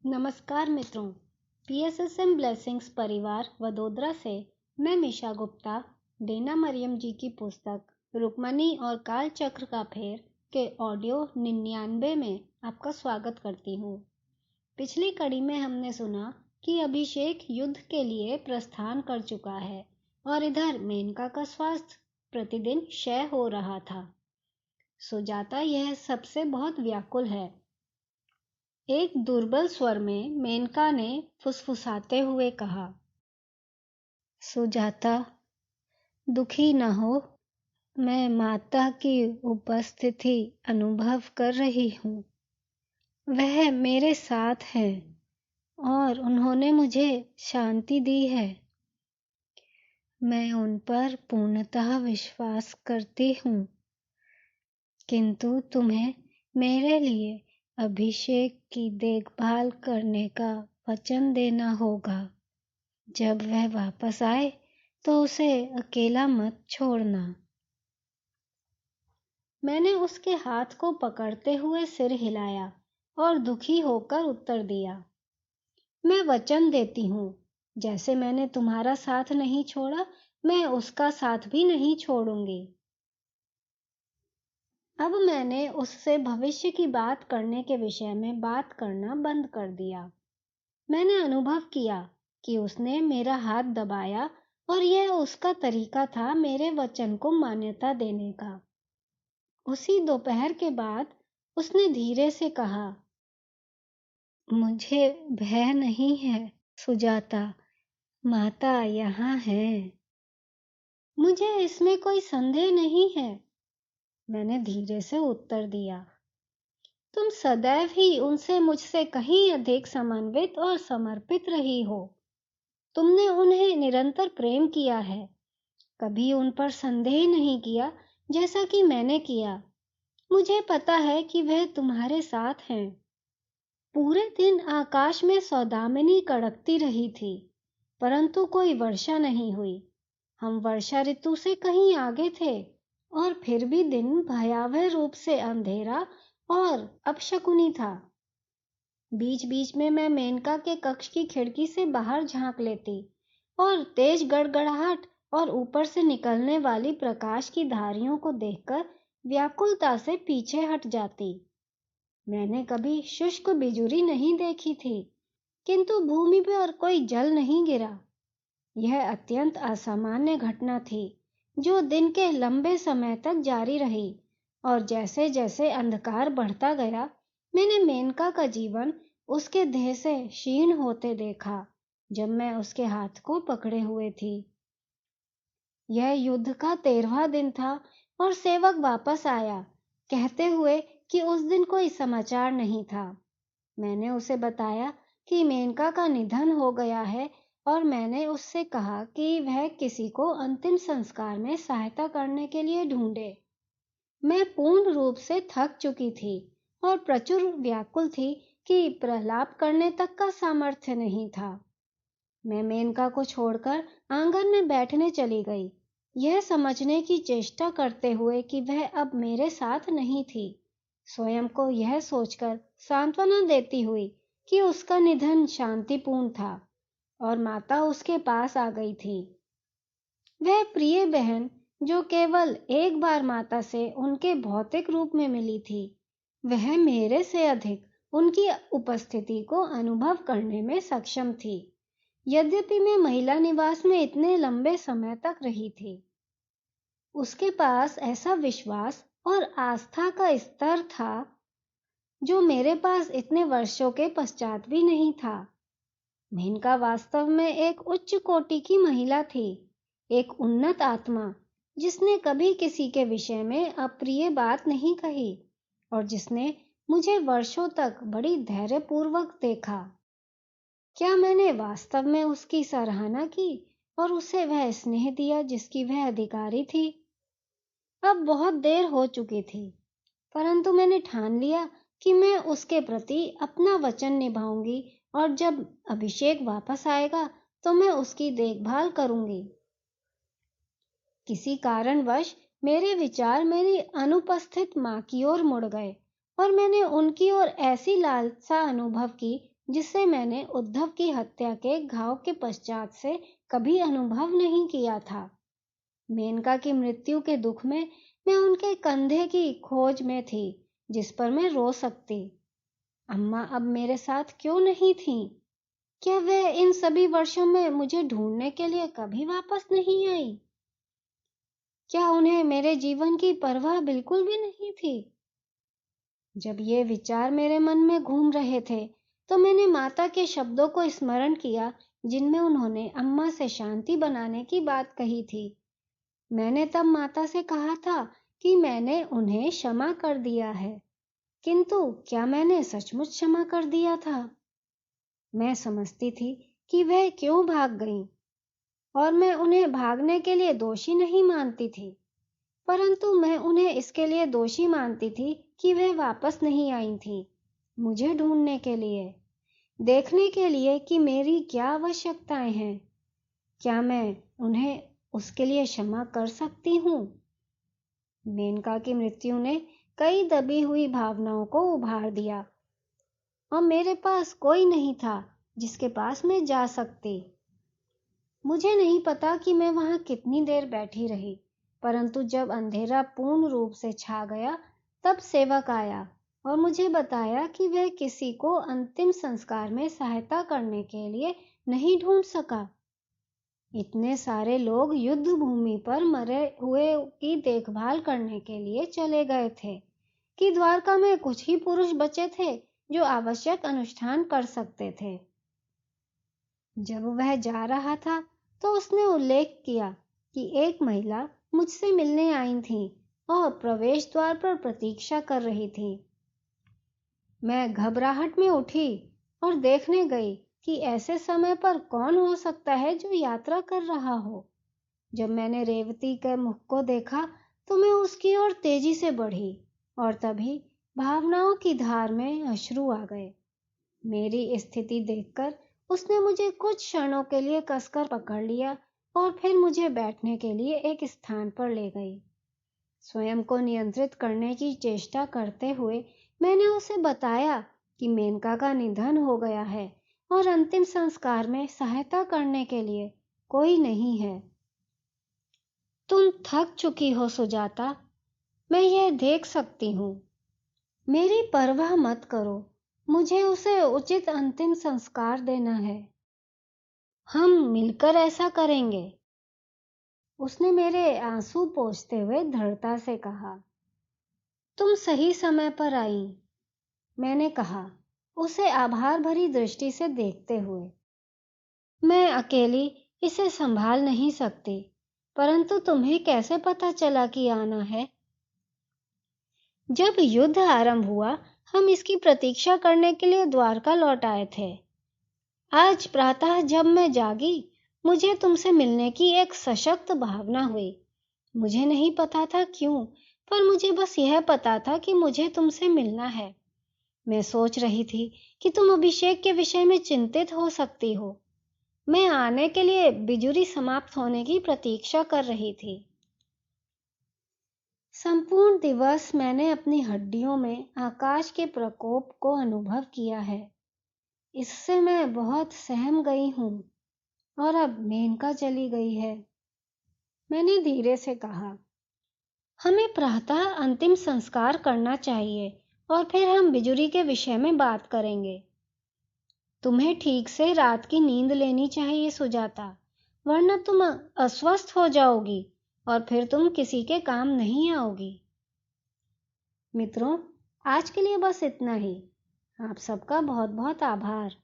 नमस्कार मित्रों, PSSM blessings परिवार वडोदरा से मैं मिशा गुप्ता डेना मरियम जी की पुस्तक रुक्मणी और काल चक्र का फेर के ऑडियो 99 में आपका स्वागत करती हूँ। पिछली कड़ी में हमने सुना कि अभिषेक युद्ध के लिए प्रस्थान कर चुका है और इधर मेनका का स्वास्थ्य प्रतिदिन क्षय हो रहा था। सुजाता यह सबसे बहुत व्याकुल है। एक दुर्बल स्वर में मेनका ने फुसफुसाते हुए कहा, सुजाता, दुखी न हो। मैं माता की उपस्थिति अनुभव कर रही हूँ। वह मेरे साथ है और उन्होंने मुझे शांति दी है। मैं उन पर पूर्णतः विश्वास करती हूँ, किंतु तुम्हें मेरे लिए अभिषेक की देखभाल करने का वचन देना होगा। जब वह वापस आए तो उसे अकेला मत छोड़ना। मैंने उसके हाथ को पकड़ते हुए सिर हिलाया और दुखी होकर उत्तर दिया, मैं वचन देती हूँ, जैसे मैंने तुम्हारा साथ नहीं छोड़ा, मैं उसका साथ भी नहीं छोड़ूंगी। अब मैंने उससे भविष्य की बात करने के विषय में बात करना बंद कर दिया। मैंने अनुभव किया कि उसने मेरा हाथ दबाया और यह उसका तरीका था मेरे वचन को मान्यता देने का। उसी दोपहर के बाद उसने धीरे से कहा, मुझे भय नहीं है सुजाता, माता यहाँ है। मुझे इसमें कोई संदेह नहीं है, मैंने धीरे से उत्तर दिया। तुम सदैव ही उनसे मुझसे कहीं अधिक समन्वित और समर्पित रही हो। तुमने उन्हें निरंतर प्रेम किया है, कभी उन पर संदेह नहीं किया जैसा कि मैंने किया। मुझे पता है कि वह तुम्हारे साथ हैं। पूरे दिन आकाश में सौदामिनी कड़कती रही थी, परंतु कोई वर्षा नहीं हुई। हम वर्षा ऋतु से कहीं आगे थे और फिर भी दिन भयावह रूप से अंधेरा और अपशकुनी था। बीच बीच में मैं मेनका के कक्ष की खिड़की से बाहर झांक लेती और तेज गड़गड़ाहट और ऊपर से निकलने वाली प्रकाश की धारियों को देखकर व्याकुलता से पीछे हट जाती। मैंने कभी शुष्क बिजुरी नहीं देखी थी, किंतु भूमि पर कोई जल नहीं गिरा। यह अत्यंत असामान्य घटना थी जो दिन के लंबे समय तक जारी रही, और जैसे जैसे अंधकार बढ़ता गया मैंने मेनका का जीवन उसके देह से क्षीण होते देखा जब मैं उसके हाथ को पकड़े हुए थी। यह युद्ध का 13वां दिन था और सेवक वापस आया कहते हुए कि उस दिन कोई समाचार नहीं था। मैंने उसे बताया कि मेनका का निधन हो गया है और मैंने उससे कहा कि वह किसी को अंतिम संस्कार में सहायता करने के लिए ढूंढे। मैं पूर्ण रूप से थक चुकी थी और प्रचुर व्याकुल थी कि प्रलाप करने तक का सामर्थ्य नहीं था। मैं मेनका को छोड़कर आंगन में बैठने चली गई, यह समझने की चेष्टा करते हुए कि वह अब मेरे साथ नहीं थी, स्वयं को यह सोचकर सांत्वना देती हुई कि उसका निधन शांतिपूर्ण था और माता उसके पास आ गई थी। वह प्रिय बहन जो केवल एक बार माता से उनके भौतिक रूप में मिली थी, वह मेरे से अधिक उनकी उपस्थिति को अनुभव करने में सक्षम थी, यद्यपि मैं महिला निवास में इतने लंबे समय तक रही थी। उसके पास ऐसा विश्वास और आस्था का स्तर था जो मेरे पास इतने वर्षों के पश्चात भी नहीं था। मेनका वास्तव में एक उच्च कोटि की महिला थी, एक उन्नत आत्मा जिसने कभी किसी के विषय में अप्रिय बात नहीं कही और जिसने मुझे वर्षों तक बड़ी धैर्यपूर्वक देखा। क्या मैंने वास्तव में उसकी सराहना की और उसे वह स्नेह दिया जिसकी वह अधिकारी थी? अब बहुत देर हो चुकी थी, परंतु मैंने ठान लिया कि मैं उसके प्रति अपना वचन निभाऊंगी और जब अभिषेक वापस आएगा तो मैं उसकी देखभाल करूंगी। किसी कारणवश मेरे विचार मेरी अनुपस्थित मां की ओर मुड़ गए और मैंने उनकी ओर ऐसी लालसा अनुभव की जिसे मैंने उद्धव की हत्या के घाव के पश्चात से कभी अनुभव नहीं किया था। मेनका की मृत्यु के दुख में मैं उनके कंधे की खोज में थी जिस पर मैं रो सकती। अम्मा अब मेरे साथ क्यों नहीं थीं? क्या वह इन सभी वर्षों में मुझे ढूंढने के लिए कभी वापस नहीं आई? क्या उन्हें मेरे जीवन की परवाह बिल्कुल भी नहीं थी? जब ये विचार मेरे मन में घूम रहे थे तो मैंने माता के शब्दों को स्मरण किया जिनमें उन्होंने अम्मा से शांति बनाने की बात कही थी। मैंने तब माता से कहा था कि मैंने उन्हें क्षमा कर दिया है, किंतु क्या मैंने सचमुच क्षमा कर दिया था? मैं समझती थी कि वह क्यों भाग गईं, और मैं उन्हें भागने के लिए दोषी नहीं मानती थी, परंतु मैं उन्हें इसके लिए दोषी मानती थी कि वह वापस नहीं आई थी, मुझे ढूंढने के लिए, देखने के लिए कि मेरी क्या आवश्यकताएं हैं। क्या मैं उन्हें उसके लिए क्षमा कर सकती हूँ? मेनका की मृत्यु ने कई दबी हुई भावनाओं को उभार दिया और मेरे पास कोई नहीं था जिसके पास मैं जा सकती। मुझे नहीं पता कि मैं वहां कितनी देर बैठी रही, परंतु जब अंधेरा पूर्ण रूप से छा गया तब सेवक आया और मुझे बताया कि वह किसी को अंतिम संस्कार में सहायता करने के लिए नहीं ढूंढ सका। इतने सारे लोग युद्ध भूमि पर मरे हुए की देखभाल करने के लिए चले गए थे कि द्वारका में कुछ ही पुरुष बचे थे जो आवश्यक अनुष्ठान कर सकते थे। जब वह जा रहा था तो उसने उल्लेख किया कि एक महिला मुझसे मिलने आई थी और प्रवेश द्वार पर प्रतीक्षा कर रही थी। मैं घबराहट में उठी और देखने गई कि ऐसे समय पर कौन हो सकता है जो यात्रा कर रहा हो। जब मैंने रेवती के मुख को देखा तो मैं उसकी ओर तेजी से बढ़ी और तभी भावनाओं की धार में अश्रु आ गए। मेरी स्थिति देखकर उसने मुझे कुछ क्षणों के लिए कसकर पकड़ लिया और फिर मुझे बैठने के लिए एक स्थान पर ले गई। स्वयं को नियंत्रित करने की चेष्टा करते हुए मैंने उसे बताया कि मेनका का निधन हो गया है और अंतिम संस्कार में सहायता करने के लिए कोई नहीं है। तुम थक चुकी हो सुजाता, मैं यह देख सकती हूँ। मेरी परवाह मत करो, मुझे उसे उचित अंतिम संस्कार देना है। हम मिलकर ऐसा करेंगे। उसने मेरे आंसू पोंछते हुए दृढ़ता से कहा। तुम सही समय पर आई, मैंने कहा उसे आभार भरी दृष्टि से देखते हुए। मैं अकेली इसे संभाल नहीं सकती, परंतु तुम्हें कैसे पता चला कि आना है? जब युद्ध आरंभ हुआ हम इसकी प्रतीक्षा करने के लिए द्वारका लौट आए थे। आज प्रातः जब मैं जागी मुझे तुमसे मिलने की एक सशक्त भावना हुई। मुझे नहीं पता था क्यों, पर मुझे बस यह पता था कि मुझे तुमसे मिलना है। मैं सोच रही थी कि तुम अभिषेक के विषय में चिंतित हो सकती हो। मैं आने के लिए बिजुरी समाप्त होने की प्रतीक्षा कर रही थी। संपूर्ण दिवस मैंने अपनी हड्डियों में आकाश के प्रकोप को अनुभव किया है। इससे मैं बहुत सहम गई हूँ और अब मेनका चली गई है। मैंने धीरे से कहा, हमें प्रातः अंतिम संस्कार करना चाहिए और फिर हम बिजुरी के विषय में बात करेंगे। तुम्हें ठीक से रात की नींद लेनी चाहिए सुजाता, वरना तुम अस्वस्थ हो जाओगी और फिर तुम किसी के काम नहीं आओगी। मित्रों, आज के लिए बस इतना ही। आप सबका बहुत बहुत आभार।